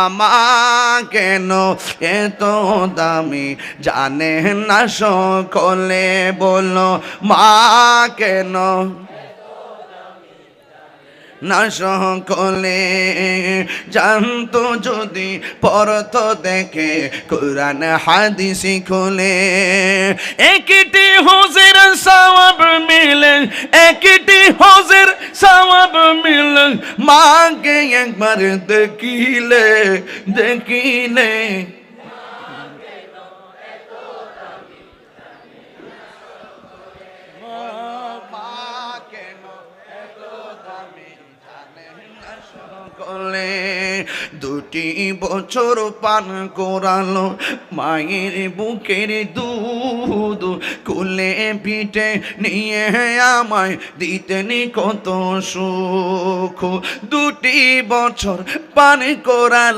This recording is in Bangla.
মা কেন এত দামি জানে না সকলে, বলো মা কেন না সকলে, জানতো যদি পড়তো দেখে কোরআন হাদিস খুলে। একটি হজের সওয়াব মিলে, একটি হজের সওয়াব মিলে, মাকে একবার দেখিলে দেখিলে। দুটি বছর পান করালো মায়ের বুকের দুধ, কোলে পিঠে নিয়ে আমায় দিতেন কত সুখ। দুটি বছর পান করালো